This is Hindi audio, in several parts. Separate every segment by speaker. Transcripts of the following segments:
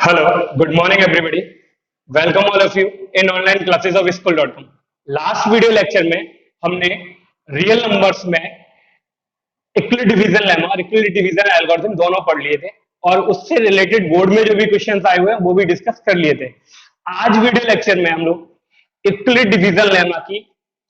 Speaker 1: Hello, good morning everybody. Welcome all of you in online classes of school.com. Last video lecture में हमने रियल नंबर्स में इक्विलिब्रियम डिवीजन लेमा और इक्विलिब्रियम डिवीजन एल्गोरिथम दोनों पढ़ लिए थे और उससे रिलेटेड बोर्ड में जो भी क्वेश्चंस आए हुए हैं वो भी डिस्कस कर लिए थे। आज वीडियो लेक्चर में हम लोग इक्विलिब्रियम डिवीजन लेमा की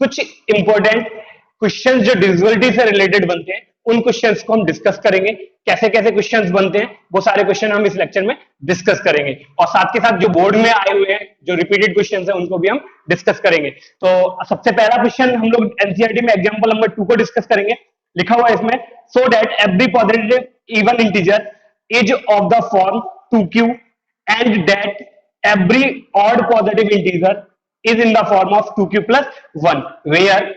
Speaker 1: कुछ इंपॉर्टेंट क्वेश्चंस जो डिविजिबिलिटी से रिलेटेड बनते हैं उन क्वेश्चंस को हम डिस्कस करेंगे। कैसे कैसे क्वेश्चंस बनते हैं वो सारे क्वेश्चन हम इस लेक्चर में डिस्कस करेंगे और साथ के साथ जो बोर्ड में आए हुए हैं जो रिपीटेड क्वेश्चंस हैं उनको भी हम डिस्कस करेंगे। तो सबसे पहला क्वेश्चन हम लोग एनसीईआरटी में एग्जांपल नंबर 2 को डिस्कस करेंगे। लिखा हुआ है इसमें, so that every positive even integer is of the form 2q and that every odd positive integer is in the form of 2q plus 1 where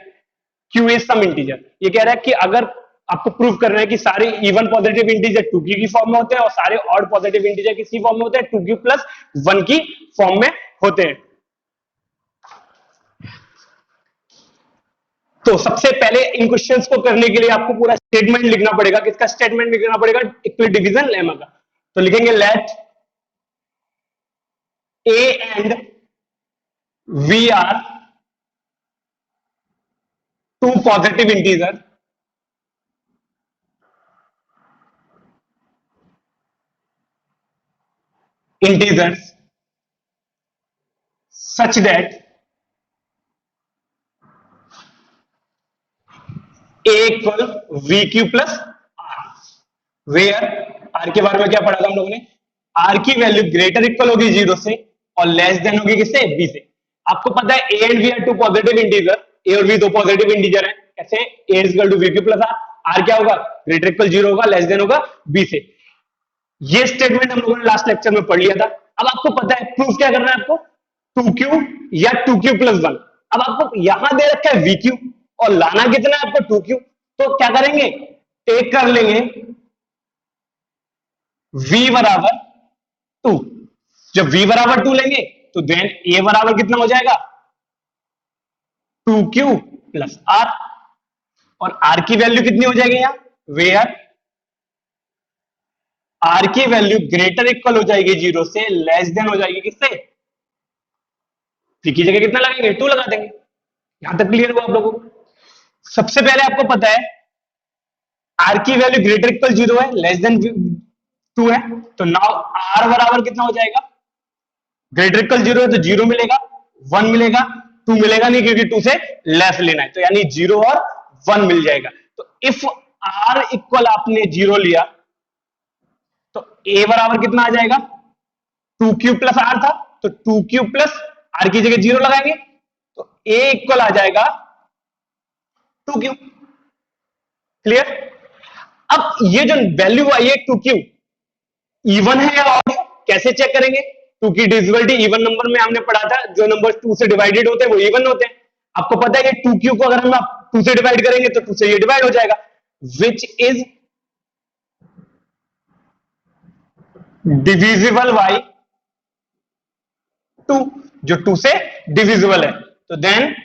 Speaker 1: q is some integer. ये कह रहा है कि अगर आपको प्रूव करना है कि सारे इवन पॉजिटिव इंटीजर 2q की फॉर्म में होते हैं और सारे ऑड पॉजिटिव इंटीजर किसकी फॉर्म में होते हैं, 2q plus 1 की फॉर्म में होते हैं। तो सबसे पहले इन क्वेश्चंस को करने के लिए आपको पूरा स्टेटमेंट लिखना पड़ेगा। किसका स्टेटमेंट लिखना पड़ेगा? इक्विलिब्रियम डिवीजन लेमा का। तो लिखेंगे let a and v are two positive integers such that a equal vq plus r where r के बारे में क्या पढ़ा था हम लोगों ने? r की वैल्यू ग्रेटर इक्वल होगी 0 से और लेस देन होगी किससे? b से। आपको पता है a and v are two positive integer, a और v दो पॉजिटिव इंटीजर हैं। कैसे? a is equal to vq plus r, r क्या होगा? ग्रेटर इक्वल 0 होगा, लेस देन होगा b से। ये स्टेटमेंट हम लोगों ने लास्ट लेक्चर में पढ़ लिया था। अब आपको पता है प्रूफ क्या करना है आपको? 2q या 2q plus 1। अब आपको यहां दे रखा है vq और लाना कितना है आपको? 2q। तो क्या करेंगे? टेक कर लेंगे v बराबर 2। जब v बराबर 2 लेंगे तो देन a बराबर कितना हो जाएगा? 2q plus r। और r की वैल्यू कितनी हो जाएगी यहां? वेयर r की वैल्यू ग्रेटर इक्वल हो जाएगी 0 से, लेस देन हो जाएगी किससे? p की जगह कितना लगाएंगे? 2 लगा देंगे। यहां तक क्लियर हुआ आप लोगों को? सबसे पहले आपको पता है r की वैल्यू ग्रेटर इक्वल 0 है, लेस देन 2 है। तो नाउ r बराबर कितना हो जाएगा? ग्रेटर इक्वल 0 है तो 0 मिलेगा, 1 मिलेगा, 2 मिलेगा नहीं क्योंकि 2 से लेस लेना है। तो यानी 0 और 1 मिल जाएगा। तो इफ r इक्वल आपने 0 लिया तो a बराबर कितना आ जाएगा? 2q प्लस r था तो 2q प्लस r की जगह 0 लगाएंगे तो a इक्वल आ जाएगा 2q। क्लियर? अब ये जो वैल्यू आई है 2q इवन है या ऑड है, कैसे चेक करेंगे? 2 की डिविजिबिलिटी इवन नंबर में हमने पढ़ा था, जो नंबर 2 से डिवाइडेड होते हैं वो इवन होते हैं। आपको पता है कि 2q को अगर हम 2 से डिवाइड करेंगे तो 2 से ये डिवाइड हो जाएगा, विच इज डिविजिबल बाय 2, जो 2 से डिविजिबल है। तो देन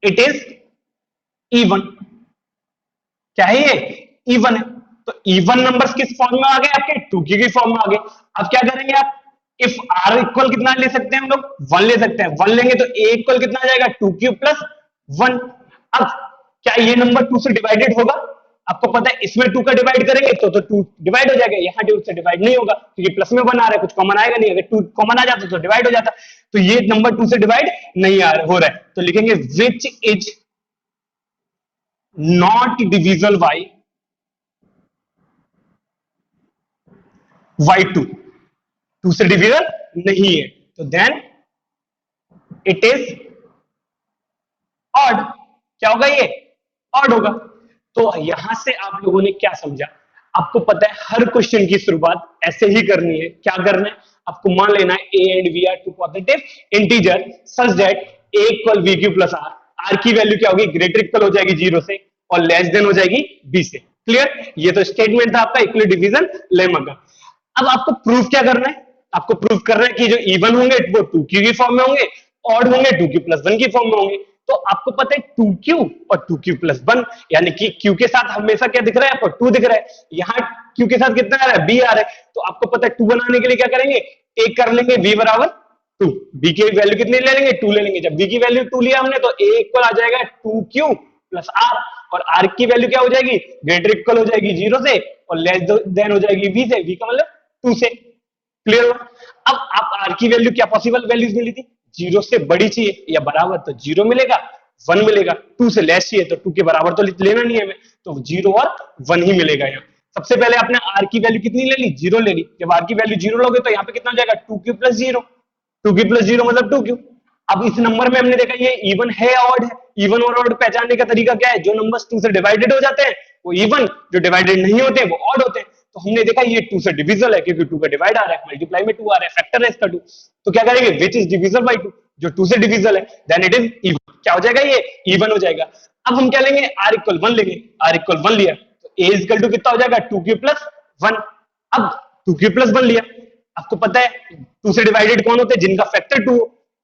Speaker 1: इट इज इवन। क्या है ये? इवन है। तो इवन नंबर्स किस फॉर्म में आ गए आपके? 2q की फॉर्म में आ गए। अब क्या करेंगे आप? इफ r इक्वल कितना ले सकते हैं हम लोग? 1 ले सकते हैं। 1 लेंगे तो a इक्वल कितना आ जाएगा? 2q plus 1। अब क्या ये नंबर 2 से डिवाइडेड होगा? आपको पता है इसमें 2 का डिवाइड करेंगे तो 2 डिवाइड हो जाएगा, यहाँ 2 से डिवाइड नहीं होगा क्योंकि प्लस में 1 आ रहा है, कुछ कॉमन आएगा नहीं। अगर 2 कॉमन आ जाता तो डिवाइड हो जाता। तो ये नंबर 2 से डिवाइड नहीं हो रहा है तो लिखेंगे which is not divisible by 2 से डिविजिबल नहीं है तो देन इट इज ऑड। क्या होगा? ये ऑड होगा। तो यहां से आप लोगों ने क्या समझा? आपको पता है हर क्वेश्चन की शुरुआत ऐसे ही करनी है। क्या करना है? आपको मान लेना है a and v are two positive integer such that a equal vq plus r। r की वैल्यू क्या होगी? ग्रेटर इक्वल हो जाएगी 0 से और लेस देन हो जाएगी b से। क्लियर? ये तो स्टेटमेंट था आपका इक्विलिब्रियम डिवीजन लेमा का। अब आपको प्रूफ क्या करना है? आपको प्रूफ करना है कि जो इवन होंगे वो 2q की फॉर्म में होंगे, ऑड होंगे 2q प्लस 1 की फॉर्म में होंगे। तो आपको पता है 2q और 2q प्लस 1, यानी कि q के साथ हमेशा क्या दिख रहा है, आपको 2 दिख रहा है, यहाँ q के साथ कितना आ रहा है, b आ रहा है, तो आपको पता है 2 बनाने के लिए क्या करेंगे, एक कर लेंगे v बराबर 2, b की वैल्यू कितनी ले लेंगे, 2 ले लेंगे। जब b की वैल्यू 2 लिया हमने तो a इक्वल आ जाएगा 2q प्लस r, और r की वैल्यू क्या हो जाएगी, ग्रेटर इक्वल हो जाएगी 0 से और लेस देन हो जाएगी v से, v का मतलब 2 से। क्लियर हुआ? अब आप r की वैल्यू क्या पॉसिबल वैल्यूज मिली थी, 0 से बड़ी चाहिए या बराबर, तो 0 मिलेगा, 1 मिलेगा, 2 से लेस चाहिए तो 2 के बराबर तो लेना नहीं है हमें, तो 0 और 1 ही मिलेगा यहाँ। सबसे पहले आपने r की वैल्यू कितनी ले ली, 0 ले ली। जब r की वैल्यू 0 लोगे तो यहाँ पे कितना हो जाएगा, 2q प्लस 0, 2q प्लस 0 मतलब 2q। अब इस नंबर में हमने देखा ये इवन है ऑड है, इवन और ऑड पहचानने का तरीका क्या है, जो नंबर्स 2 से डिवाइडेड हो जाते हैं वो इवन, जो डिवाइडेड नहीं होते वो ऑड होते हैं। तो हमने देखा ये 2 से डिविजल है क्योंकि 2 का डिवाइड आ रहा है, मल्टीप्लाई में 2 आ रहा है, फैक्टर है इसका 2, तो क्या करेंगे, विच इज डिविजल बाय 2, जो 2 से डिविजल है देन इट इज इवन, क्या हो जाएगा, ये इवन हो जाएगा। अब हम क्या लेंगे, r इक्वल 1 लेंगे, r इक्वल 1 लिया तो a इक्वल टू कितना हो जाएगा, 2q प्लस 1। अब 2q प्लस 1 लिया, आपको पता है 2 से डिवाइडेड कौन होते हैं, जिनका फैक्टर 2,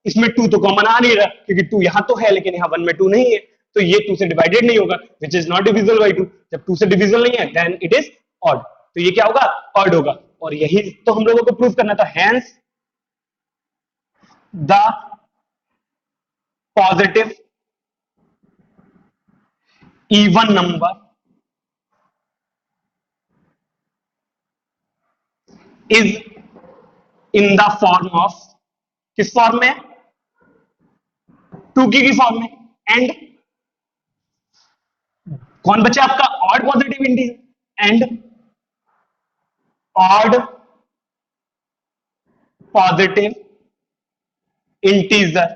Speaker 1: इसमें 2 तो कॉमन आ नहीं रहा क्योंकि 2 यहां तो है लेकिन यहां 1 में 2 नहीं है, तो ये 2 से डिवाइडेड नहीं होगा, which is not divisible by 2। जब 2 से डिविजिबल नहीं है देन इट इज ऑड, तो ये क्या होगा, ऑड होगा, और यही तो हम लोगों को प्रूव करना था। Hence the positive even number is in the form of, किस फॉर्म में, 2 की फॉर्म में, एंड कौन बचा आपका, odd positive integer, and odd positive integer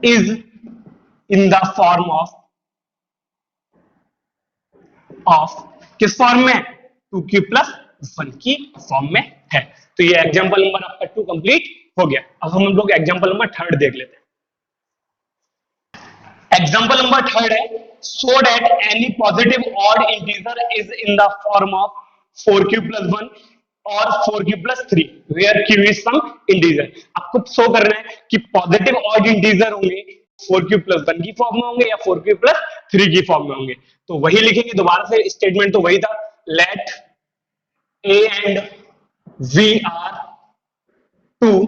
Speaker 1: is in the form of किस फॉर्म में, 2q प्लस 1 की फॉर्म में है। तो ये एग्जांपल नंबर आपका 2 कंप्लीट हो गया। अब हम लोग एग्जांपल नंबर 3 देख लेते हैं। एग्जांपल नंबर 3 है, so that any positive odd integer is in the form of 4q plus 1 और 4q plus 3 where q is some integer. आपको शो करना है कि पॉजिटिव ऑड इंटीजर होंगे 4q प्लस 1 की फॉर्म में होंगे या 4q प्लस 3 की फॉर्म में होंगे। तो वही लिखेंगे, दोबारा से स्टेटमेंट तो वही था, late a and v are two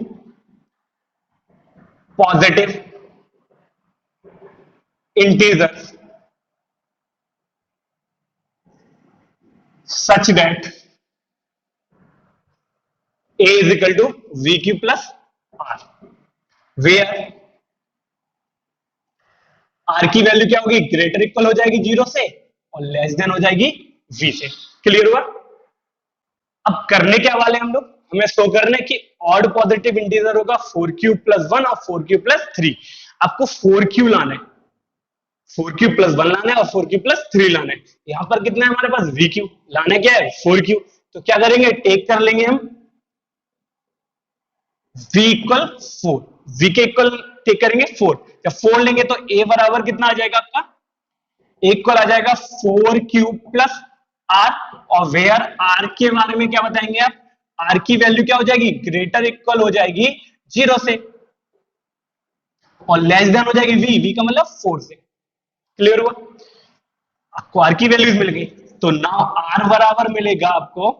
Speaker 1: positive integers such that a is equal to vq plus r, where r की वैल्यू क्या होगी, ग्रेटर इक्वल हो जाएगी 0 से और लेस देन हो जाएगी v से। क्लियर हुआ? अब करने क्या वाले हम लोग, हमें शो करने की ऑड पॉजिटिव इंटीजर होगा 4q प्लस 1 और 4q प्लस 3। आपको 4q लाना है, 4q प्लस 1 लाना है और 4q प्लस 3 लाना है। यहां पर कितना है हमारे पास, vq लाना क्या है, 4q। तो क्या करेंगे, टेक कर लेंगे हम v इक्वल 4, v के इक्वल टेक करेंगे 4। जब 4 लेंगे तो a बराबर कितना आ जाएगा आपका, इक्वल आ जाएगा 4q प्लस r, और वेयर r के बारे में क्या बताएंगे आप, r की वैल्यू क्या हो जाएगी, ग्रेटर इक्वल हो जाएगी 0 से और लेस देन हो जाएगी v का मतलब 4 से। क्लियर हुआ? आपको r की वैल्यूज मिल गई, तो नाउ r बराबर मिलेगा आपको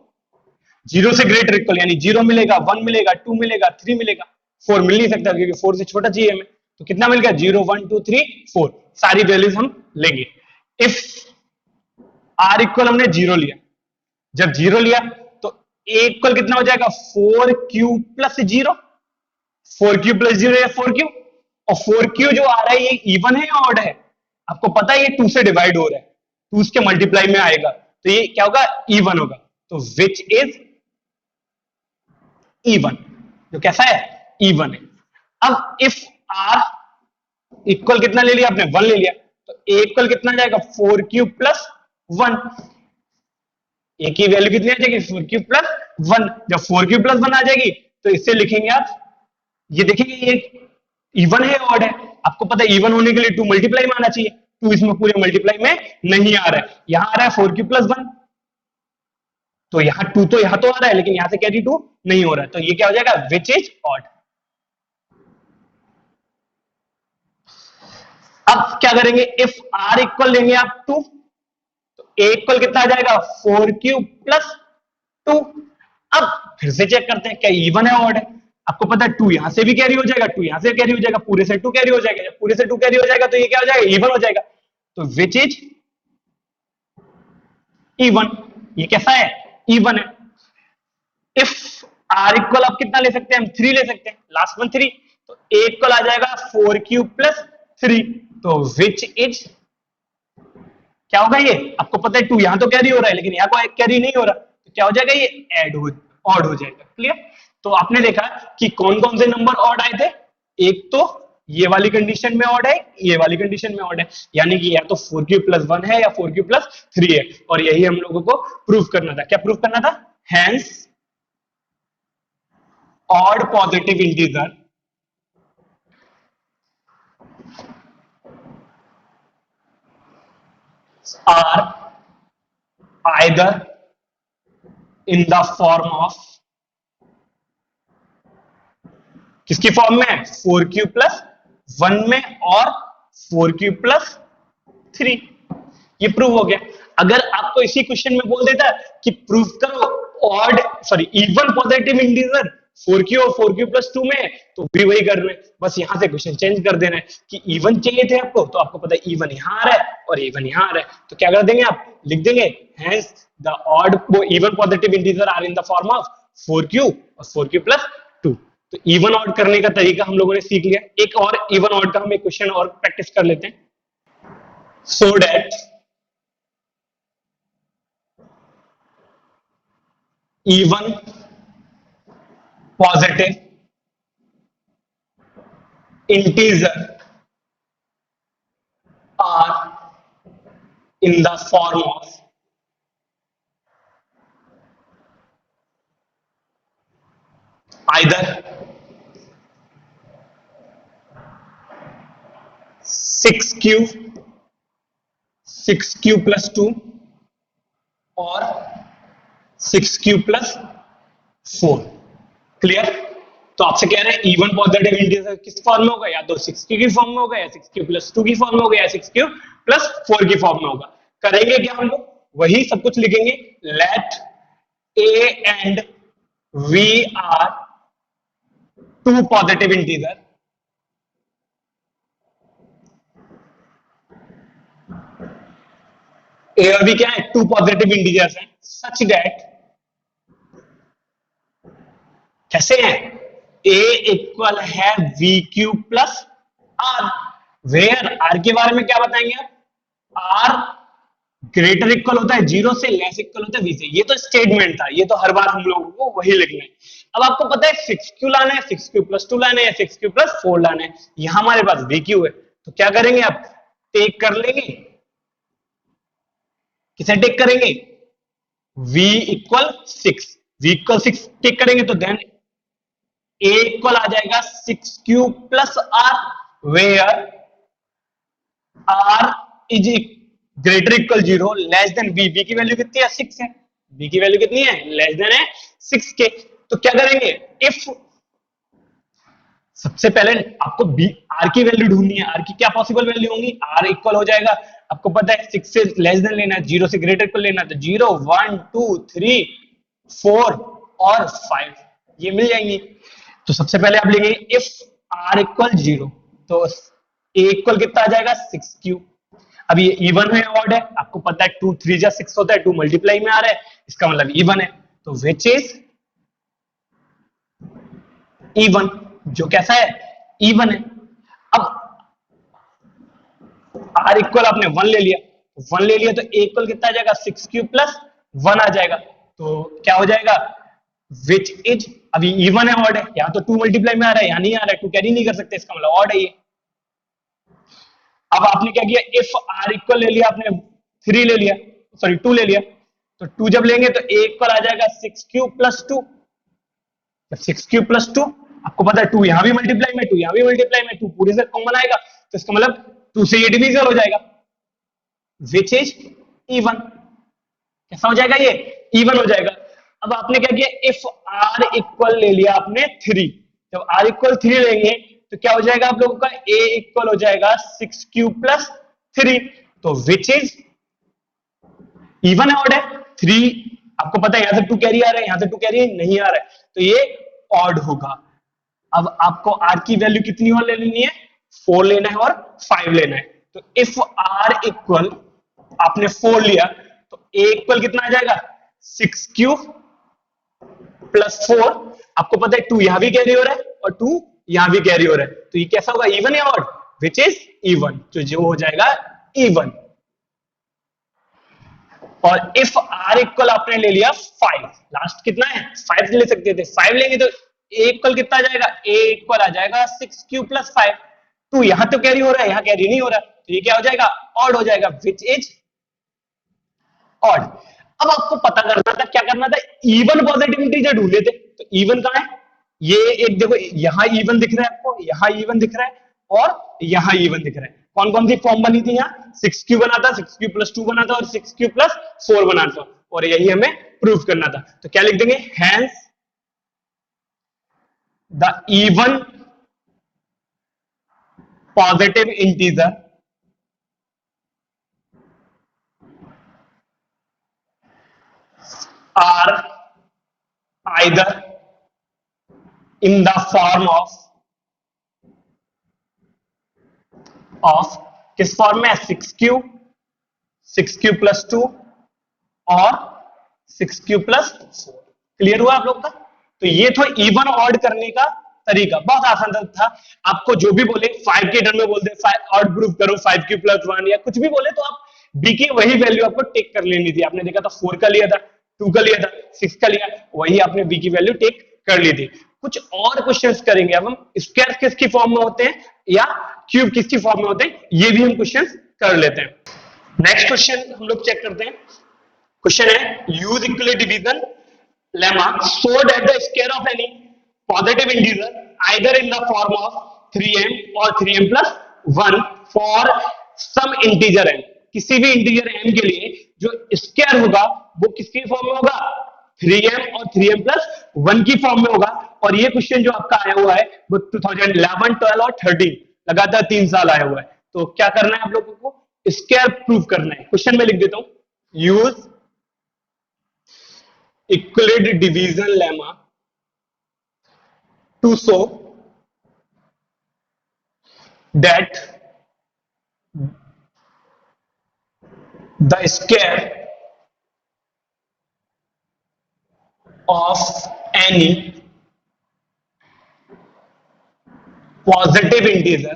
Speaker 1: 0 से ग्रेटर इक्वल, यानी 0 मिलेगा, 1 मिलेगा, 2 मिलेगा, 3 मिलेगा, 4 मिल नहीं सकता क्योंकि 4 से छोटा चाहिए हमें। तो कितना मिल गया, 0 1 2 3 4, सारी वैल्यूज हम लेंगे। इफ r इक्वल हमने 0 लिया, जब 0 लिया तो a इक्वल कितना हो जाएगा, 4q प्लस 0, 4q प्लस 0 या 4q, और 4q जो आ रहा है ये इवन है या ऑड है, आपको पता है ये 2 से डिवाइड हो रहा है, 2 उसके मल्टीप्लाई में आएगा तो ये क्या होगा, इवन होगा। तो विच इज इवन, जो कैसा है, इवन है। अब इफ r इक्वल कितना ले लिया आपने, 1 ले लिया, तो a इक्वल कितना जाएगा, 4q प्लस 1, a की वैल्यू कितनी आ जाएगी, 4q प्लस 1। जब 4q प्लस 1 आ जाएगी तो इससे लिखेंगे आप, ये देखेंगे ये इवन है ऑड है, आपको पता है इवन होने के लिए 2 मल्टीप्लाई में आना चाहिए, 2 इसमें पूरे मल्टीप्लाई में नहीं आ रहा है, यहां आ रहा है 4q प्लस 1, तो यहां 2 तो यहां तो आ रहा है लेकिन यहां से कैरी 2 नहीं हो रहा है, तो ये क्या हो जाएगा, विच इज ऑड। अब क्या करेंगे, इफ आर इक्वल लेंगे आप 2, तो ए इक्वल कितना आ जाएगा 4 क्यूब प्लस 2। अब फिर से चेक करते हैं क्या इवन है ऑड है। आपको पता है 2 यहां से भी कैरी हो जाएगा, 2 यहां से कैरी हो जाएगा, पूरे से 2 कैरी हो जाएगा। जब पूरे से 2 कैरी हो जाएगा तो ये क्या हो जाएगा, इवन हो जाएगा। तो विच इज इवन, ये कैसा है, इवन है। इफ आर इक्वल आप कितना ले सकते हैं, हम 3 ले सकते हैं, लास्ट वन 3, तो ए इक्वल आ जाएगा 4 क्यूब प्लस 3। तो विच इज, क्या होगा ये, आपको पता है 2 यहां तो कैरी हो रहा है लेकिन यहां को कैरी नहीं हो रहा, तो क्या हो जाएगा ये ऑड हो जाएगा। क्लियर। तो आपने देखा कि कौन कौन से नंबर ऑड आए थे, एक तो ये वाली कंडीशन में ऑड है, ये वाली कंडीशन में ऑड है, यानी कि या तो 4 क्यूब प्लस 1 है या 4 क्यूब प्लस 3 है, और यही हम लोगों को प्रूव करना था। क्या प्रूव करना था, hence odd positive integer are either in the form of, किसकी फॉर्म में, 4 क्यूब प्लस 1 में और 4 क्यूब प्लस 3। ये प्रूव हो गया। अगर आपको इसी क्वेश्चन में बोल देता कि प्रूव करो odd sorry even positive integer 4 Q और 4 क्यू प्लस 2 में, तो भी वही कर रहे हैं, बस यहां से क्वेश्चन चेंज कर देना है कि इवन चाहिए थे आपको, तो आपको पता है इवन यहां आ रहा है और इवन यहां आ रहा है, तो क्या कर देंगे आप, लिख देंगे hence the odd even positive integer are in the form of 4 Q और 4 क्यू प्लस 2। तो इवन ऑड करने का तरीका हम लोगों ने सीख लिया। एक और इवन ऑड का हम एक क्वेश्चन और प्रैक्टिस कर लेते हैं, so that even positive integer are in the form of either 6 Q plus 2 और 6 क्यू plus 4। क्लियर। तो आपसे कह रहे हैं इवन पॉजिटिव इंटीजर किस फॉर्म में होगा, या तो 6 की फॉर्म में होगा, या 6 क्यू प्लस 2 की फॉर्म में होगा, या 6 क्यू प्लस 4 की फॉर्म में होगा। करेंगे क्या हम लोग, वही सब कुछ लिखेंगे, let a and v are two positive integer a और बी क्या है, टू पॉजिटिव इंटीजर्स हैं, सच दैट, कैसे है, ए इक्वल है V Q plus are, where R के बारे में क्या बताएंगे आप, आर ग्रेटर इक्वल होता है 0 से, लेस इक्वल होता है वी से। ये तो स्टेटमेंट था, ये तो हर बार हम लोगों को वही लिखना है। अब आपको पता है 6 क्यू लाना है, 6 क्यू प्लस 2 लाना है, 6 क्यू प्लस 4 लाना है, यहां हमारे पास वी क्यू है, तो क्या करेंगे आप, टेक कर लेंगे, किसे टेक करेंगे, v equal 6, v equal 6 take करेंगे तो देन a इक्वल आ जाएगा 6 Q plus are, where r is greater equal 0 less than v, v की वैल्यू कितनी है 6 है, v की वैल्यू कितनी है, लेस देन है 6 के। तो क्या करेंगे, इफ सबसे पहले आपको आर की वैल्यू ढूंढनी है, आर की क्या पॉसिबल वैल्यू होंगी, आर इक्वल हो जाएगा, आपको पता है 6 से लेस देन लेना है, 0 से ग्रेटर को लेना है, तो 0 1 2 3 4 और 5 ये मिल जाएंगी। तो सबसे पहले आप लेंगे इफ आर इक्वल 0, तो ए इक्वल कितना आ जाएगा 6 क्यू। अब ये इवन है ऑड है, आपको पता है 2 3 जा 6 होता है, 2 मल्टीप्लाई में आ रहा है, इसका मतलब इवन है, तो विच इज इवन, जो कैसा है, इवन है। अब आर इक्वल आपने 1 ले लिया, 1 ले लिया तो ए इक्वल कितना आ जाएगा 6 क्यू प्लस 1 आ जाएगा, तो क्या हो जाएगा, विच इज, अभी इवन है ऑड है, यहाँ तो 2 मल्टीप्लाई में आ रहा है, यहाँ नहीं आ रहा है, 2 कैरी नहीं कर सकते, इसका मतलब ऑड है ये। अब आपने क्या किया, इफ आर इक्वल ले लिया आपने 3 ले लिया, सॉरी 2 ले लिया, तो 2 जब लेंगे तो ए इक्वल आ जाएगा 6 क्यू प्लस 2, 6 क्यू प्लस 2, आपको पता है 2 यहां भी मल्टीप्लाई में, 2 यहां भी मल्टीप्लाई में, 2 पूरे से कॉमन आएगा, तो इसका मतलब 2 से ये डिविजल हो जाएगा, विच इज इवन, कैसा हो जाएगा ये, इवन हो जाएगा। अब आपने क्या किया, इफ आर इक्वल ले लिया आपने 3, जब आर इक्वल 3 लेंगे तो क्या हो जाएगा आप लोगों का a इक्वल हो जाएगा 6 क्यूब प्लस 3। तो विच इज इवन है ऑड है? 3 आपको पता है यहां से 2 कैरी आ रहा है, यहां से 2 कैरी नहीं आ रहा है, तो ये ऑड होगा। अब आपको r की वैल्यू कितनी और ले लेनी है, 4 लेना है और 5 लेना है। तो इफ r इक्वल, आपने 4 लिया तो a इक्वल कितना आ जाएगा, 6 क्यूब प्लस 4। आपको पता है 2 यहां भी कैरी हो रहा है और 2 यहां भी कैरी हो रहा है, तो ये कैसा होगा, इवन या ऑड, विच इज इवन, तो जो हो जाएगा इवन। और इफ r इक्वल आपने ले लिया 5, लास्ट कितना है 5 ले सकते थे, 5 लेंगे तो a इक्वल कितना आ जाएगा, a इक्वल आ जाएगा 6 क्यूब प्लस 5। तो यहां तो कैरी हो रहा है, यहां कैरी नहीं हो रहा, तो ये क्या हो जाएगा, ऑड हो जाएगा, विच इज ऑड। अब आपको पता करना था, क्या करना था, इवन पॉजिटिव इंटीजर ढूंढे थे। तो इवन कहां है, ये एक देखो, यहां इवन दिख रहा है आपको, यहां इवन दिख रहा है और यहां इवन दिख रहा है। कौन कौन सी फॉर्म बनी थी, यहाँ 6 क्यू बना था, 6 क्यू प्लस 2 बना था और 6 क्यू प्लस 4 बना था, और यही हमें प्रूव करना था। तो क्या लिख देंगे, hence the even positive integer are either in the form of किस फॉर्म में, 6 क्यू प्लस 2 और 6 क्यू प्लस 4। क्लियर हुआ आप लोग का। तो ये तो इवन ऑड करने का तरीका, बहुत आसान था। आपको जो भी बोले 5 के टर्म में बोल दे, ऑड प्रूफ करो 5 क्यू प्लस 1 या कुछ भी बोले, तो आप बी की वही वैल्यू आपको टेक कर लेनी थी। आपने देखा था 4 का लिया था, 2 का लिया था, 6 का लिया, वही आपने बी की वैल्यू टेक कर ली थी। कुछ और क्वेश्चंस करेंगे अब हम, स्क्वायर किसकी फॉर्म में होते हैं या क्यूब किसकी फॉर्म में होते हैं, ये भी हम क्वेश्चंस कर लेते हैं। नेक्स्ट क्वेश्चन हम लोग चेक करते हैं। क्वेश्चन है, use equal division lemma so that the square of any positive integer either in the form of 3m और 3m+1 for some integer m। किसी भी इंटीजर m के लिए जो स्क्वायर होगा वो किसकी फॉर्म में होगा, 3m और 3m+1 की फॉर्म में होगा। और ये क्वेश्चन जो आपका आया हुआ है वो 2011, 12 और 13 लगातार 3 साल आया हुआ है। तो क्या करना है आप लोगों को, स्क्वायर प्रूव करना है। क्वेश्चन में लिख देता हूं, use Euclid division lemma to show that the square of any positive integer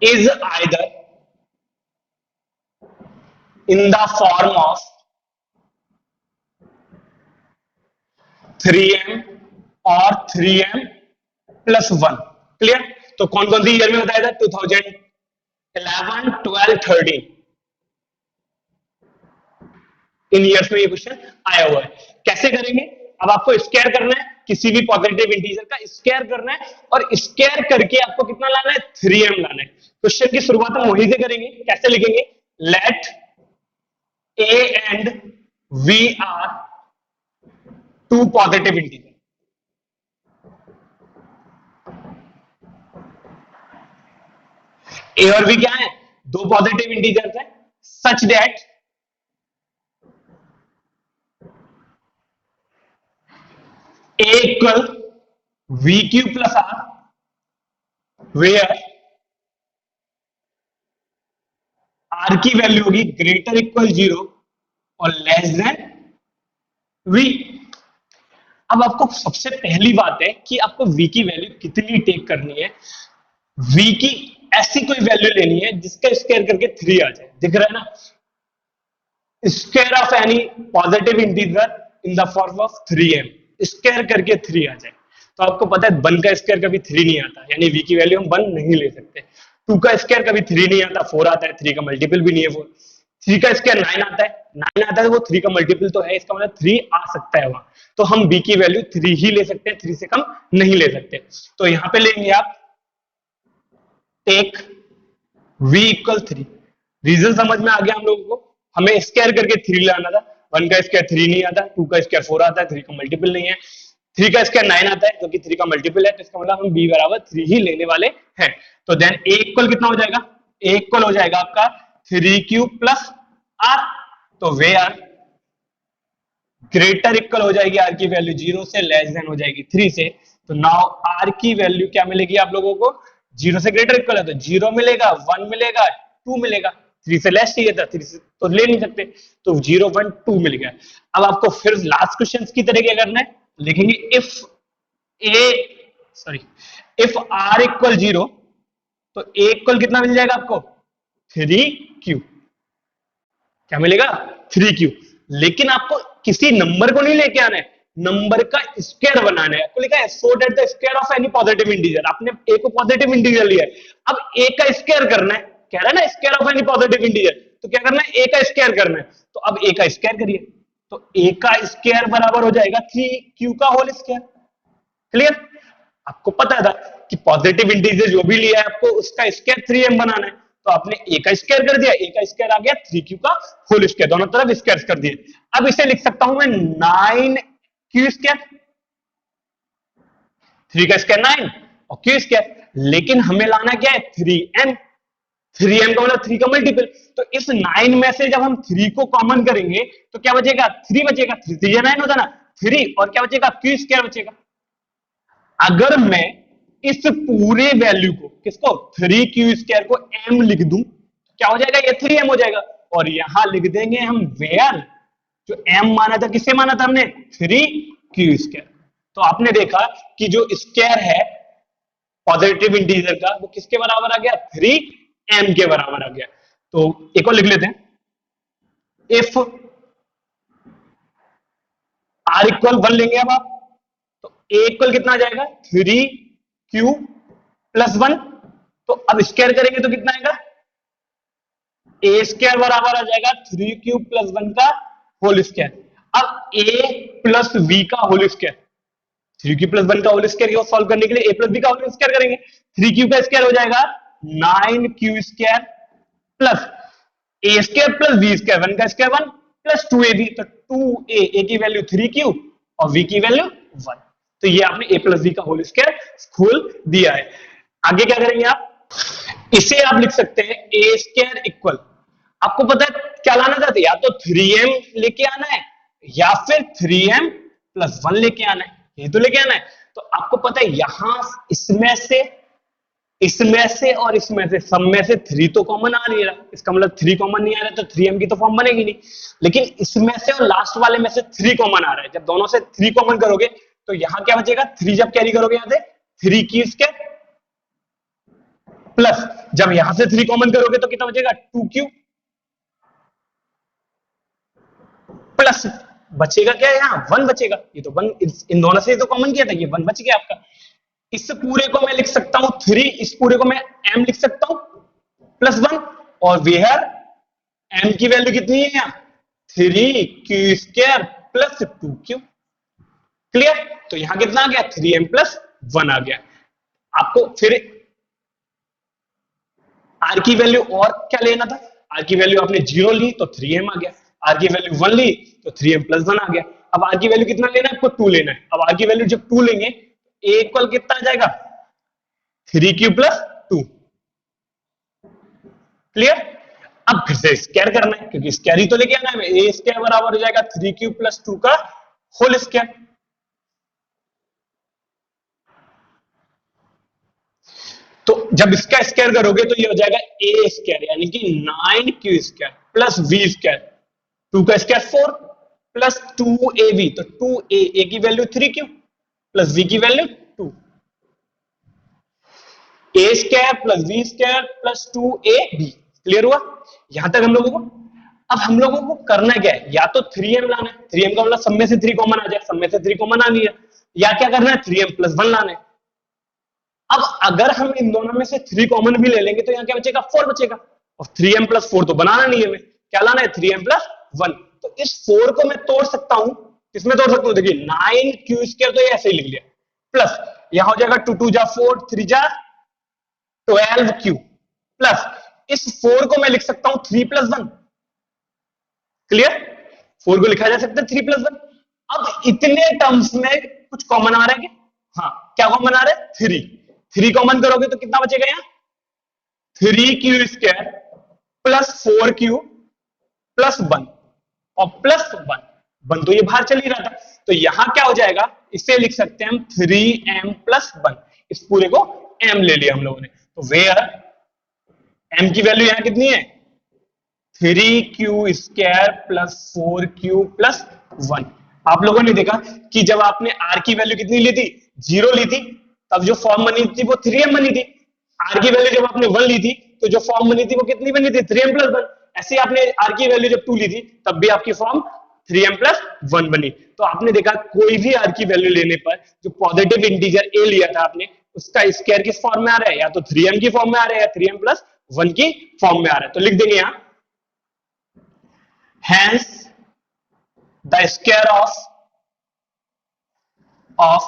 Speaker 1: is either in the form of 3m और 3m+1। क्लियर। तो कौन कौन सी ईयर में बताया था, 2011, 12, 13 इन ईयर्स में ये क्वेश्चन आया हुआ है। कैसे करेंगे, अब आपको स्क्वायर करना है, किसी भी पॉजिटिव इंटीजर का स्क्वायर करना है और स्क्वायर करके आपको कितना लाना है, 3m लाना है। क्वेश्चन की शुरुआत हम वहीं से करेंगे। कैसे लिखेंगे, let a and v are two positive integer. A और बी क्या है, दो पॉजिटिव इंटीजर्स हैं, such that a equal v Q plus are where r की वैल्यू होगी ग्रेटर इक्वल 0 और लेस देन वी। अब आपको सबसे पहली बात है कि आपको v की वैल्यू कितनी टेक करनी है, v की ऐसी कोई वैल्यू लेनी है जिसका स्क्वायर करके 3 आ जाए। दिख रहा है ना, square of any positive integer in the form of 3m, square करके 3 आ जाए। तो आपको पता है 1 का स्क्वायर कभी 3 नहीं आता, यानी v की वैल्यू हम 1 नहीं ले सकते। 2 का स्क्वायर कभी 3 नहीं आता, 4 आता है, 3 का मल्टीपल भी नहीं है 4। 3 का स्क्वायर 9 आता है, 9 आता है, वो 3 का मल्टीपल तो है, इसका मतलब 3 आ सकता है वहां। तो हम b की वैल्यू 3 ही ले सकते हैं, 3 से कम नहीं ले सकते। तो यहां पे लेंगे आप टेक v इक्वल 3। रीजन समझ में आ गया हम लोगों को, हमें स्क्वायर करके 3 लाना था, 1 का स्क्वायर 3 नहीं आता, 2 का स्क्वायर 4 आता है, 3 का मल्टीपल नहीं है, 3 का स्क्वायर 9 आता है क्योंकि 3 का मल्टीपल है, तो इसका मतलब हम b बराबर 3 ही लेने वाले हैं। तो देन a इक्वल कितना हो जाएगा, a इक्वल हो जाएगा आपका 3q प्लस r। तो वे आर ग्रेटर इक्वल हो जाएगी r की वैल्यू 0 से, लेस देन हो जाएगी 3 से। तो नाउ r की वैल्यू क्या मिलेगी आप लोगों को, 0 से ग्रेटर इक्वल है तो 0 मिलेगा, 1 मिलेगा, 2 मिलेगा। 3 से लेस चाहिए था, 3 से तो ले नहीं सकते, तो 0 1 2 मिल गया। अब आपको फिर लास्ट क्वेश्चन की तरह क्या करना है, लिखेंगे इफ r इक्वल 0 तो a इक्वल कितना मिल जाएगा आपको, 3q। क्या मिलेगा, 3q। लेकिन आपको किसी नंबर को नहीं लेके आना है, नंबर का स्क्वायर बनाना है। आपको लिखा है so that the square of any positive integer, आपने a को पॉजिटिव इंटीजर लिया है, अब a का स्क्वायर करना है, कह रहा है ना square of any positive integer, तो क्या करना है, a का स्क्वायर करना है। तो अब a का स्क्वायर करिए, तो a का स्क्वायर बराबर हो जाएगा 3q का होल स्क्वायर। क्लियर, आपको पता था कि पॉजिटिव इंटीजर जो भी लिया है आपको उसका स्क्वायर 3m बनाना है, तो आपने a का स्क्वायर कर दिया, a का स्क्वायर आ गया 3q का होल स्क्वायर, दोनों तरफ स्क्वायर कर दिए। अब इसे लिख सकता हूं मैं 9q स्क्वायर, 3 का स्क्वायर 9 और q स्क्वायर, लेकिन हमें लाना क्या है 3m, 3m का मतलब 3 का मल्टीपल। तो इस 9 में से जब हम 3 को कॉमन करेंगे तो क्या बचेगा, 3 बचेगा, 3 3 9 होता ना, 3 और क्या बचेगा, q स्क्वायर बचेगा। अगर मैं इस पूरे वैल्यू को, किसको, 3q स्क्वायर को m लिख दूं तो क्या हो जाएगा, ये 3m हो जाएगा। और यहां लिख देंगे हम वेयर, जो m माना था किससे माना था हमने, 3q स्क्वायर। तो आपने देखा कि जो स्क्वायर है पॉजिटिव इंटीजर का वो किसके बराबर आ गया, 3m के बराबर आ गया। तो एक और लिख लेते हैं, इफ r इक्वल 1 लेंगे अब आप, तो a इक्वल कितना आ जाएगा, 3q प्लस 1। तो अब स्क्वायर करेंगे तो कितना आएगा, a स्क्वायर बराबर आ जाएगा 3q प्लस 1 का होल स्क्वायर। अब a प्लस v का होल स्क्वायर, 3q प्लस 1 का होल स्क्वायर सॉल्व करने के लिए a प्लस b का होल स्क्वायर करेंगे, 3q का स्क्वायर हो जाएगा 9q square plus a square plus b square, 1 का स्क्वायर 1 प्लस 2ab, तो 2a की वैल्यू 3q और v की वैल्यू 1। तो ये आपने a प्लस b का होल स्क्वायर खोल दिया है। आगे क्या करेंगे आप, इसे आप लिख सकते हैं a स्क्वायर इक्वल, आपको पता है क्या लाना चाहते हैं, या तो 3m लेके आना है या फिर 3m प्लस 1 लेके आना है, ये तो लेके आना है। तो आपको पता है यहां इसमें से और इसमें से सब में से 3 तो कॉमन आ नहीं रहा, इसका मतलब 3 कॉमन नहीं आ रहा तो 3m की तो फॉर्म बनेगी नहीं। लेकिन इसमें से और लास्ट वाले में से 3 कॉमन आ रहा है, जब दोनों से 3 कॉमन करोगे तो यहां क्या बचेगा, 3 जब कैरी करोगे यहां से 3q स्क्वायर प्लस जब यहां से 3 कॉमन करोगे तो कितना बचेगा, 2q प्लस बचेगा क्या, यहां 1 बचेगा, ये तो 1 इन दोनों से तो कॉमन किया था, ये 1 बच गया आपका। इस पूरे को मैं लिख सकता हूं 3, इस पूरे को मैं m लिख सकता हूं प्लस 1, और वेयर m की वैल्यू कितनी है यहां, 3q square plus 2q। Clear, तो यहां कितना आ गया, 3m प्लस 1 आ गया। आपको फिर r की वैल्यू और क्या लेना था, r की वैल्यू आपने 0 ली तो 3m आ गया, r की वैल्यू 1 ली तो 3m प्लस 1 आ गया। अब r की वैल्यू कितना लेना है, आपको 2 लेना है। अब r की वैल्यू जब 2 लेंगे a इक्वल कितना आ जाएगा, 3q प्लस 2। क्लियर, अब फिर से स्क्वायर करना है क्योंकि स्क्वायर ही तो लेके आना है, a स्क्वायर बराबर हो जाएगा 3q प्लस 2 का होल स्क्वायर। तो जब इसका स्क्वायर करोगे तो ये हो जाएगा a स्क्वायर यानी कि 9q square plus v square, 2 का स्क्वायर 4 प्लस 2ab, तो 2a की वैल्यू 3q प्लस v की value 2, a square plus v square plus 2ab। Clear हुआ यहां तक हम लोगों को। अब हम लोगों को करना क्या है, या तो 3m लाना है, 3m का मतलब सब में से 3 कॉमन आ जाए, सब में से 3 कॉमन आ नहीं है, या क्या करना है 3m प्लस 1 लाना है। अब अगर हम इन दोनों में से 3 कॉमन भी ले लेंगे तो यहाँ क्या बचेगा, 4 बचेगा, और 3m प्लस 4 तो बनाना नहीं है हमें, क्या लाना है 3m प्लस 1। तो इस 4 को मैं तोड़ सकता हूं, किसमें तोड़ सकता हूं, देखिए 9q स्क्वायर तो ये ऐसे ही लिख लिया, प्लस यहां हो जाएगा 2 2 जा 4 3 जा 12q, प्लस इस 4 को मैं लिख सकता हूं 3 प्लस 1। क्लियर, 4 को लिखा जा सकता है 3+1। अब इतने टर्म्स में कुछ कॉमन आ रहा है क्या? हाँ, क्या कॉमन आ रहा है? 3। 3 कॉमन करोगे तो कितना बचेगा यहाँ? 3q² प्लस 4q प्लस 1 और प्लस 1। 1 तो ये बाहर चल ही रहा था, तो यहां क्या हो जाएगा, इसे लिख सकते हैं हम 3m प्लस 1। इस पूरे को m ले लिया हम लोगों ने, तो वेयर m की वैल्यू यहां कितनी है? 3q² plus 4q plus 1। आप लोगों ने देखा कि जब आपने r की वैल्यू कितनी ली थी, 0 ली थी, तब जो फॉर्म बनी थी वो 3m बनी थी। r की वैल्यू जब आपने 1 ली थी तो जो फॉर्म बनी थी वो कितनी बनी थी? 3m plus 1। ऐसे ही आपने r की वैल्यू जब 2 ली थी तब भी आपकी फॉर्म 3m प्लस 1 बनी। तो आपने देखा कोई भी r की वैल्यू लेने पर जो पॉजिटिव इंटीजर a लिया था आपने, उसका स्क्वायर किस फॉर्म में आ रहा है? या तो 3m की फॉर्म में आ रहा है या 3m प्लस 1 की फॉर्म में आ रहा है। तो लिख देंगे यहां, hence the square of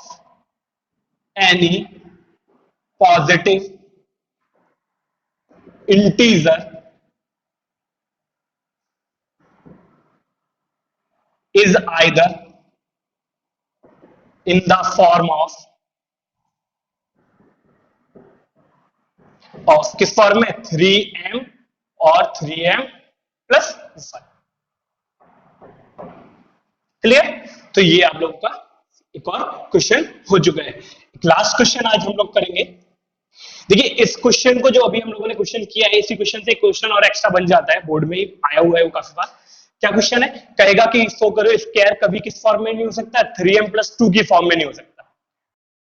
Speaker 1: any positive integer is either in the form of किस फॉर्म में? 3m और 3m प्लस 1। क्लियर? तो ये आप लोगों का एक और क्वेश्चन हो चुका है। एक लास्ट क्वेश्चन आज हम लोग करेंगे। देखिए इस क्वेश्चन को जो अभी हम लोगों ने क्वेश्चन किया है, इसी क्वेश्चन से क्वेश्चन और एक्स्ट्रा बन जाता है, बोर्ड में ही आया हुआ है वो काफी बार। क्या क्वेश्चन है? कहेगा कि शो करो स्क्वायर कभी किस फॉर्म में नहीं हो सकता? 3m प्लस 2 की फॉर्म में नहीं हो सकता।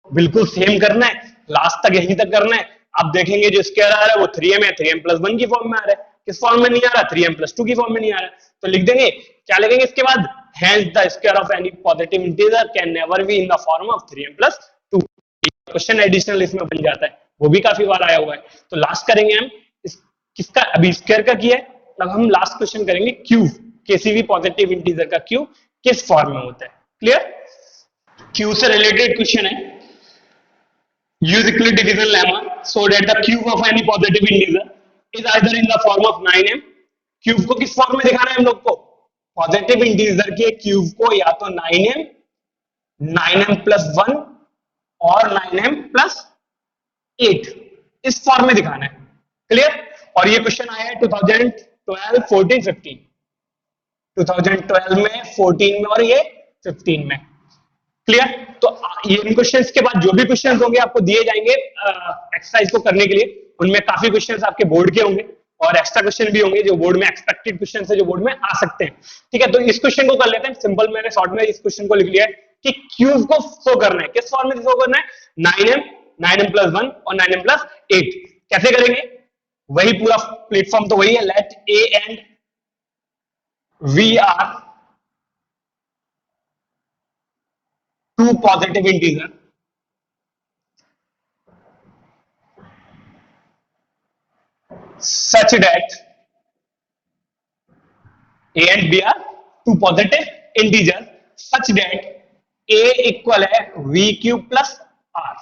Speaker 1: बिल्कुल सेम करना है, लास्ट तक यहीं तक करना है। आप देखेंगे जो स्क्वायर आ रहा है वो 3m है, 3m प्लस 1 की फॉर्म में आ रहा है। किस फॉर्म में नहीं आ रहा? 3m प्लस 2 की फॉर्म में नहीं आ रहा। तो लिख देंगे, क्या लिखेंगे इसके बाद? hence the square of any positive integer can never be in the form of 3m plus 2। Question additional इसमें बन जाता है, वो भी काफी बार आया हुआ है। तो लास्ट करेंगे हम इस किसका, अभी स्क्वायर का किया है, अब हम लास्ट क्वेश्चन करेंगे क्यूब। किसी भी पॉजिटिव इंटीजर का क्यूब किस फॉर्म में होता है। क्लियर? क्यूब से रिलेटेड क्वेश्चन है। use Euclid division lemma so that the cube of any positive integer is either in the form of 9m। Cube को किस फॉर्म में दिखाना है हम लोग को? पॉजिटिव इंटीजर के क्यूब को या तो 9m, 9m प्लस 1 और 9m प्लस 8 इस फॉर्म में दिखाना है। क्लियर? और ये क्वेश्चन आया है 2012, 14, 15। 2012 में, 14 में और ये 15 में। क्लियर? तो ये इन क्वेश्चंस के बाद जो भी क्वेश्चंस होंगे आपको दिए जाएंगे एक्सरसाइज को करने के लिए, उनमें काफी क्वेश्चंस आपके बोर्ड के होंगे और एक्स्ट्रा क्वेश्चन भी होंगे जो बोर्ड में एक्सपेक्टेड क्वेश्चन है, जो बोर्ड में आ सकते हैं। ठीक है, तो इस क्वेश्चन को कर लेते हैं सिंपल। मैंने शॉर्ट में इस क्वेश्चन को लिख लिया है कि क्यूब को शो करना है, किस फॉर्म में शो करना है? 9m, 9m प्लस 1 और 9m प्लस 8। कैसे करेंगे? वही पूरा प्लेटफॉर्म तो वही है, let a and v are two positive integer such that a and b are two positive integer such that a equal है v cube plus r।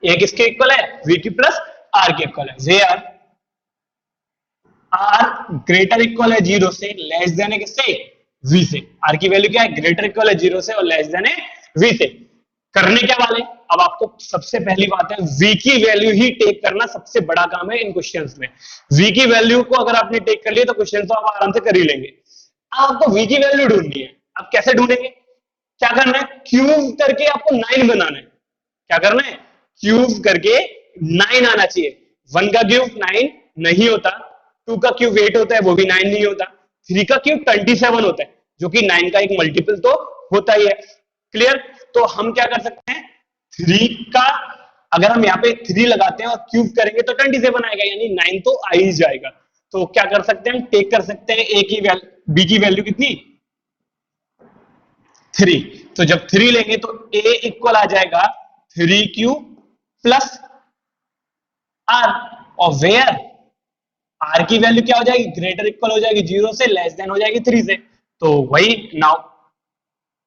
Speaker 1: a किसके इक्वल है? v क्यूब प्लस r के इक्वल है। वेयर r ग्रेटर इक्वल है 0 से, लेस देन है किससे? v से। r की वैल्यू क्या है? ग्रेटर इक्वल है 0 से और लेस देन है v से। करने क्या वाले? अब आपको सबसे पहली बात है v की वैल्यू ही टेक करना सबसे बड़ा काम है इन क्वेश्चंस में। v की वैल्यू को अगर आपने टेक कर लिया तो क्वेश्चन तो आप आराम से कर ही लेंगे। अब आपको v की वैल्यू ढूंढनी है। अब कैसे ढूंढेंगे? क्या करना है? क्यूब करके आपको 9 बनाना है। क्या करना है? क्यूब करके 9 आना चाहिए। 1 का क्यूब 9 नहीं होता, 2 का क्यूब 8 होता है, वो भी 9 नहीं होता, 3 का क्यूब 27 होता है, जो कि 9 का एक मल्टीपल तो होता ही है। क्लियर? तो हम क्या कर सकते हैं? 3 का अगर हम यहाँ पे 3 लगाते हैं और क्यूब करेंगे तो 27 आएगा, यानी 9 तो आ ही जाएगा। तो क्या कर सकते हैं? टेक कर सकते हैं a की वैल्यू, b की वैल्यू कितनी? 3। तो जब 3 लेंगे तो a इक्वल आ जाएगा 3q प्लस r, और वेयर r की वैल्यू क्या हो जाएगी? ग्रेटर इक्वल हो जाएगी 0 से, लेस देन हो जाएगी 3 से। तो वही नाउ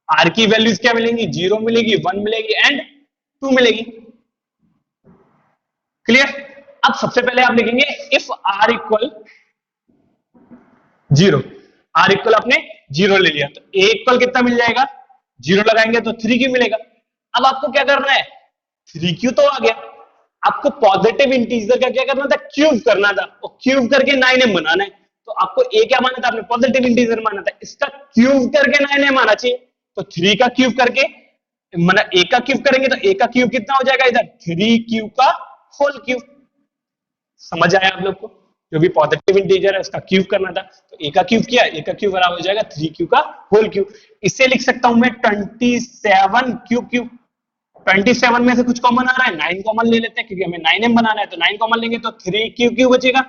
Speaker 1: r की वैल्यूज क्या मिलेंगी? 0 मिलेगी, 1 मिलेगी एंड 2 मिलेगी। क्लियर? अब सबसे पहले आप लिखेंगे if r equal 0। r equal आपने जीरो ले लिया, तो ए इक्वल कितना मिल जाएगा, जीरो लगाएंगे तो 3q मिलेगा। अब आपको क्या करना है, 3q तो आ गया, आपको पॉजिटिव इंटीजर का क्या करना था, क्यूब करना था, और क्यूब करके 9m बनाना है। तो आपको ए क्या माना था, आपने पॉजिटिव इंटीजर माना था, इसका क्यूब करके 9m आना चाहिए। तो 3 का क्यूब करके मतलब ए का क्यूब करेंगे तो ए का क्यूब कितना हो जाएगा इधर, 3q का होल क्यूब। समझ आया आप लोग को, जो भी पॉजिटिव इंटीजर है उसका क्यूब करना था, तो ए का क्यूब किया, ए का क्यूब बराबर हो जाएगा 3q का होल क्यूब। इसे लिख सकता हूं मैं 27q क्यूब। 27 में से कुछ कॉमन आ रहा है, 9 कॉमन ले लेते हैं क्योंकि हमें 9m बनाना है, तो 9 कॉमन लेंगे तो 3q बचेगा।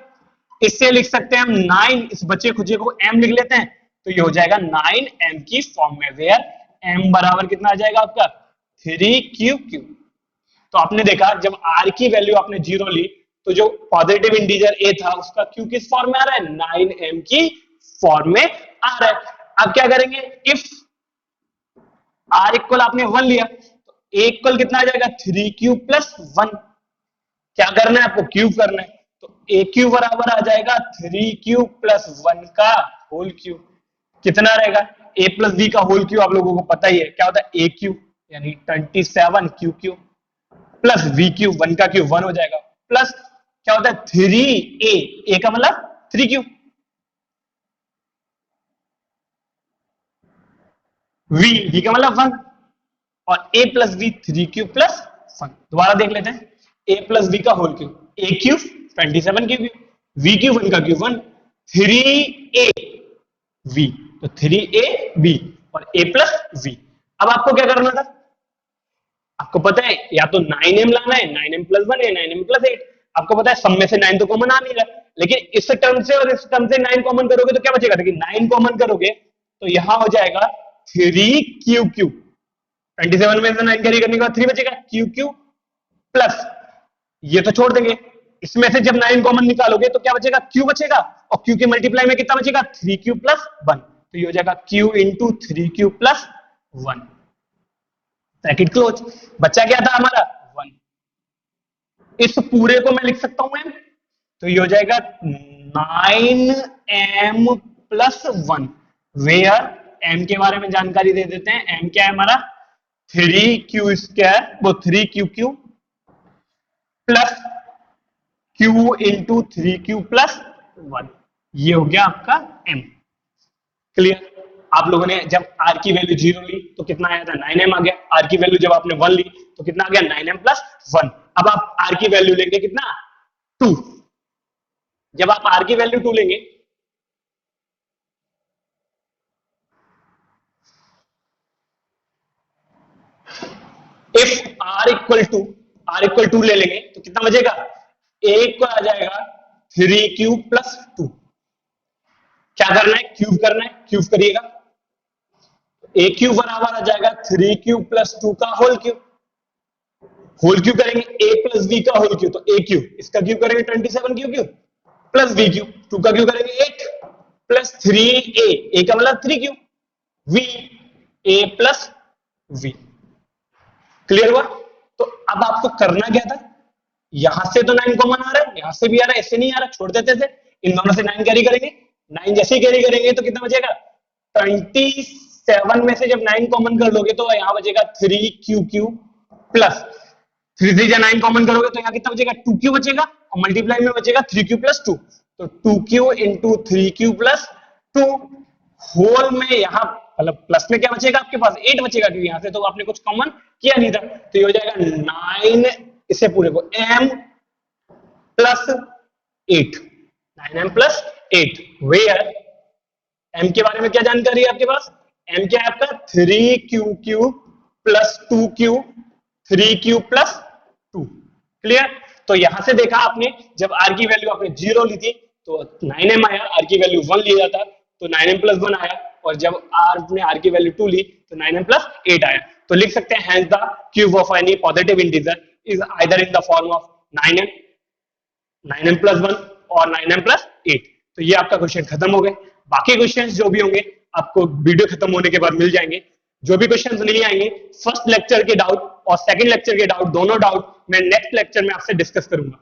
Speaker 1: इससे लिख सकते हैं हम 9, इस बचे खुचे को m लिख लेते हैं, तो ये हो जाएगा 9m की फॉर्म में, वेयर m बराबर कितना आ जाएगा आपका 3q क्यूब। तो आपने देखा जब r की वैल्यू आपने जीरो ली तो जो पॉजिटिव इंटीजर a था उसका q किस फॉर्म में आ रहा है, 9m की फॉर्म में आ रहा है। अब क्या करेंगे, इफ r इक्वल आपने 1 लिया तो a इक्वल कितना आ जाएगा 3q प्लस 1। क्या करना है आपको, क्यूब करना है, तो a क्यूब बराबर आ जाएगा 3q प्लस 1 का होल क्यूब। कितना रहेगा, a प्लस b का होल क्यूब आप लोगों को पता ही है क्या होता है, a क्यूब यानी 27q cube plus v cube, 1 का क्यूब 1 हो जाएगा, प्लस क्या होता है 3a, a का मतलब 3q, v का मतलब 1, और a plus b 3q plus 1। दोबारा देख लेते हैं, a प्लस b का whole cube, a cube 27 cube, v cube 1 का क्यूब 1, 3a v, तो 3ab और a प्लस v। अब आपको क्या करना था, आपको पता है या तो 9m लाना है, 9m प्लस 1 या 9m प्लस 8। आपको पता है सब में से 9 तो कॉमन आ नहीं रहा, लेकिन इस टर्म से और इस टर्म से 9 कॉमन करोगे तो क्या बचेगा, देखिए 9 कॉमन करोगे तो यहां हो जाएगा 3q, 27 में से 9 कैरी करने के बाद 3 बचेगा, q प्लस ये तो छोड़ देंगे, इसमें से जब 9 कॉमन निकालोगे तो क्या बचेगा, q बचेगा, और q के मल्टीप्लाई में कितना बचेगा 3q प्लस 1, तो ये हो जाएगा q into 3q plus 1, bracket close. बचा क्या था हमारा 1, इस पूरे को मैं लिख सकता हूं m, तो ये हो जाएगा 9m प्लस 1, वेयर m के बारे में जानकारी दे देते हैं, m क्या है हमारा 3q स्क्वायर, वो 3q plus q into 3q plus 1, ये हो गया आपका m। क्लियर, आप लोगों ने जब r की वैल्यू जीरो ली तो कितना आया था 9m आ गया, r की वैल्यू जब आपने 1 ली तो कितना आ गया 9m प्लस 1। अब आप r की वैल्यू लेंगे कितना 2, जब आप r की वैल्यू 2 लेंगे इफ r इक्वल टू ले लेंगे तो कितना बचेगा, a को आ जाएगा 3q प्लस 2। क्या करना है, क्यूब करना है, क्यूब करिएगा, a क्यूब बराबर आ जाएगा 3q प्लस 2 का होल क्यूब, होल क्यूब करेंगे a प्लस b का होल क्यूब, तो a क्यूब, इसका क्यूब करेंगे 27q cube plus b cube, 2 का क्यूब करेंगे 8 प्लस 3a, a का मतलब 3q, v a plus v। Clear हुआ, तो अब आपको करना क्या था, यहां से तो 9 कॉमन आ रहा है, यहां से भी आ रहा है, ऐसे नहीं आ रहा, छोड़ देते थे, इन दोनों से 9 कैरी करेंगे, 9 जैसे ही कैरी करेंगे तो कितना बचेगा 27 में से जब 9 कॉमन कर लोगे तो यहां बचेगा 3q प्लस 3 से 9 कॉमन करोगे तो यहां कितना बचेगा 2q बचेगा, और मल्टीप्लाई में बचेगा 3q प्लस 2, तो 2q into 3q plus 2 whole में यहां मतलब प्लस में क्या बचेगा आपके पास 8 बचेगा, क्योंकि यहां से तो आपने कुछ कॉमन किया नहीं था, तो ये हो जाएगा 9, इसे पूरे को m plus 8, 9m plus 8, where m के बारे में क्या जानकारी है आपके पास, m क्या है आपका 3q plus 2q, 3q plus 2। Clear, तो यहां से देखा आपने जब r की वैल्यू आपने 0 ली थी तो 9m आया, r की वैल्यू 1 लिया था तो 9m प्लस 1 आया, और जब r की वैल्यू 2 ली तो 9m प्लस 8 आया। तो लिख सकते हैं hence the cube of any positive integer is either in the form of 9m, 9m plus 1 और 9m प्लस 8। तो ये आपका क्वेश्चन खत्म हो गए, बाकी क्वेश्चंस जो भी होंगे आपको वीडियो खत्म होने के बाद मिल जाएंगे। जो भी क्वेश्चंस नहीं आएंगे, फर्स्ट लेक्चर के डाउट और सेकंड लेक्चर के डाउट, दोनों डाउट मैं नेक्स्ट लेक्चर में आपसे डिस्कस करूंगा।